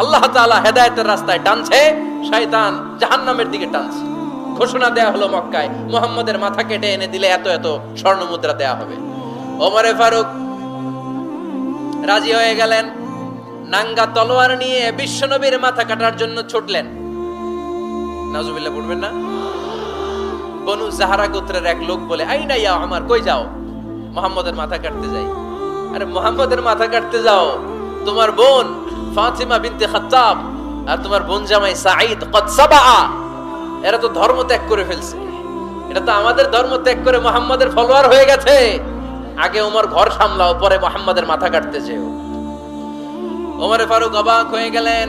আল্লাহ তাআলা হেদায়েতের রাস্তায় টানছে, শয়তান জাহান্নামের দিকে টানছে। ঘোষণা দেয়া হলো মক্কায়, মুহাম্মদের মাথা কেটে এনে দিলে এত এত স্বর্ণ মুদ্রা দেয়া হবে। ওমরে ফারুক রাজি হয়ে গেলেন। নাঙ্গা তলোয়ার নিয়ে বিশ্বনবীর মাথা কাটার জন্য ছুটলেন। নাউজুবিল্লাহ পড়বেন না? বনু জাহরা গোত্রের এক লোক বলে, আইনা ইয়া আমার, কই যাও? মুহাম্মদের মাথা কাটতে যাই। আরে মুহাম্মদের মাথা কাটতে যাও? তোমার বোন ফাতিমা বিনতে খাত্তাব আর তোমার বোন জামাই সাঈদ কদ সাবা, এরা তো ধর্ম ত্যাগ করে ফেলছে। এটা তো আমাদের ধর্ম ত্যাগ করে মুহাম্মদের ফলোয়ার হয়ে গেছে। আগে ওমর ঘর সামলাও, পরে মুহাম্মদের মাথা কাটতে যেও। ওমর ফারুক অবাক হয়ে গেলেন।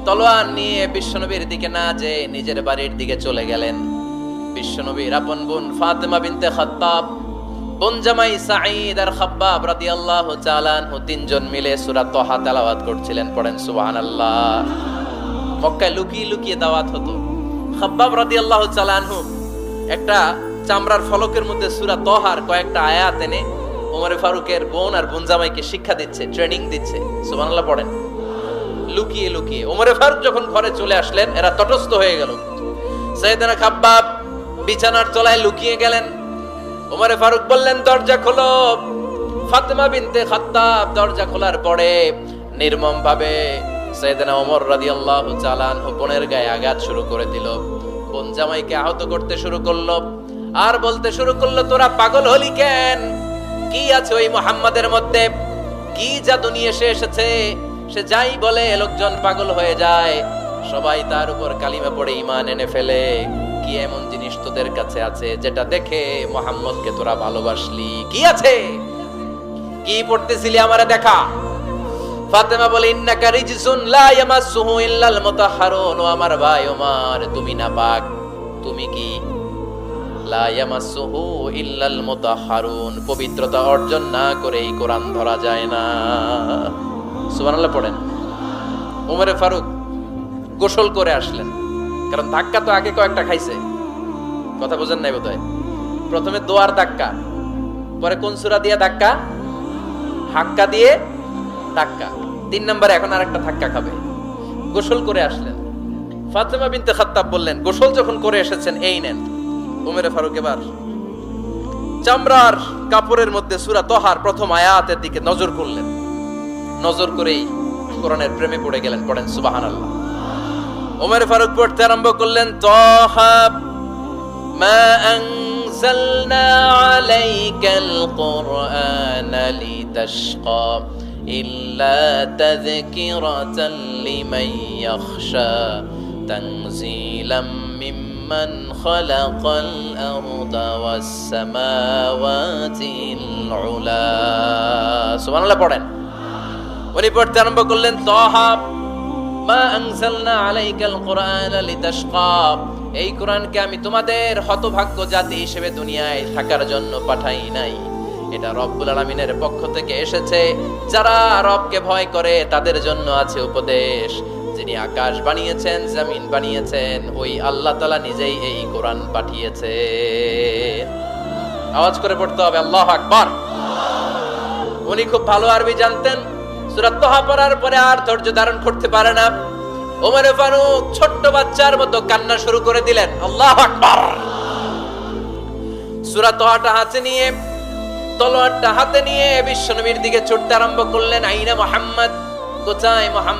তলোয়ার নিয়ে বিশ্বনবীর দিকে না যে নিজের বাড়ির দিকে চলে গেলেন। বিশ্বনবীর আপন বোন ফাতিমা বিনতে খাত্তাব, বোন জামাই সাঈদ আর খাব্বাব রাদিয়াল্লাহু তাআলা আনহু তিনজন মিলে সূরা তাহা তেলাওয়াত করছিলেন। পড়েন সুবহানাল্লাহ। মক্কায় লুকিয়ে লুকিয়ে দাওয়াত হতো। খাব্বাব রাদিয়াল্লাহু তাআলা আনহু একটা চামড়ার ফলকের মধ্যে সূরা তাহার কয়েকটা আয়াত এনে ওমর ফারুকের বোন আর বোন জামাইকে শিক্ষা দিচ্ছে, ট্রেনিং দিচ্ছে। সুবহানাল্লাহ পড়েন। লুকিয়ে লুকিয়ে ওমর ফারুক যখন ঘরে চলে আসলেন, এরা তটস্থ হয়ে গেল। সাইয়েদনা খাব্বাব বিছানার তলায় লুকিয়ে গেলেন। ওমর ফারুক বললেন, দরজা খোলো। ফাতিমা বিনতে খাত্তাব দরজা খোলার পরে নির্মম ভাবে সাইয়েদনা ওমর রাদিয়াল্লাহু তাআলা আনহু বোনের গায়ে আঘাত শুরু করে দিল। বোন জামাইকে আহত করতে শুরু করলো আর বলতে শুরু করলো, তোরা পাগল হলি কেন? কি আছে ওই মুহাম্মাদের মধ্যে? কি জাদু নিয়ে সে এসেছে? সে যাই বলে লোকজন পাগল হয়ে যায়, সবাই তার উপর কালিমা পড়ে ঈমান এনে ফেলে। কি এমন জিনিস তোদের কাছে আছে যেটা দেখে মুহাম্মদকে তোরা ভালোবাসলি? কি আছে? কি পড়তেছিলি আমারে দেখা। ফাতেমা বলে, ইন্নাকা রিজসুন লা ইয়ামাসসুহু ইল্লাল মুতাহহারুন। ও আমার ভাই ওমর, তুমি নাপাক। তুমি কি? লা ইয়ামাসসুহু ইল্লাল মুতাহহারুন, পবিত্রতা অর্জন না করে এই কোরআন ধরা যায় না। সুবহানাল্লাহ পড়েন। ওমর ফারুক গোসল করে আসলেন, কারণ ধাক্কা তো আগে কয়েকটা খাইছে। কথা বোঝেন নাই বোধহয়? প্রথমে দোয়ার ধাক্কা, পরে কোন সূরা দিয়ে ধাক্কা? হাক্কা দিয়ে ধাক্কা। 3 নম্বরে এখন আরেকটা ধাক্কা খাবে। গোসল করে আসলেন। ফাতিমা বিনতে খাত্তাব বললেন, গোসল যখন করে এসেছেন, এই নেন। ওমর ফারুক এবার চামড়ার কাপড়ের মধ্যে সূরা তাহার প্রথম আয়াতের দিকে নজর করলেন। নজর করেই কোরআনের প্রেমে পড়ে গেলেন। পড়েন সুবহানাল্লাহ। ওমর ফারুক পড়তে আরম্ভ করলেন, তাহা মা আনজালনা আলাইকাল কুরআনা লিতাশকা ইল্লা তাযকিরাতাল লিমান ইয়াখশা তানজিলাম মিম্মান খালাকাল আরদা ওয়াস সামাওয়াতিল উলা। সুবহানাল্লাহ পড়েন। উনি পড়তে আরম্ভ করলেন, তাহা মা আনজালনা আলাইকাল কুরআনা লিতাশকা, এই কোরআনকে আমি তোমাদের হতভাগ্য জাতি হিসেবে দুনিয়ায় থাকার জন্য পাঠাই নাই। এটা রব্বুল আলামিনের পক্ষ থেকে এসেছে। যারা রবকে ভয় করে তাদের জন্য আছে উপদেশ। যিনি আকাশ বানিয়েছেন, জমিন বানিয়েছেন, ওই আল্লাহ তাআলা নিজেই এই কোরআন পাঠিয়েছেন। আওয়াজ করে পড়তে হবে, আল্লাহু আকবার। উনি খুব ভালো আরবি জানতেন। সূরা তাহা পড়ার পরে আর ধৈর্য ধারণ করতে পারে না। ওমর ফারুক ছোট্ট বাচ্চার মতো কান্না শুরু করে দিলেন। আল্লাহু আকবার। সূরা তাহাটা হাতে নিয়ে, তলোয়ারটা হাতে নিয়ে বিশ্বনবীর দিকে ছুটতে আরম্ভ করলেন। আইনা মুহাম্মদ, কোথায় মুহাম্মদ?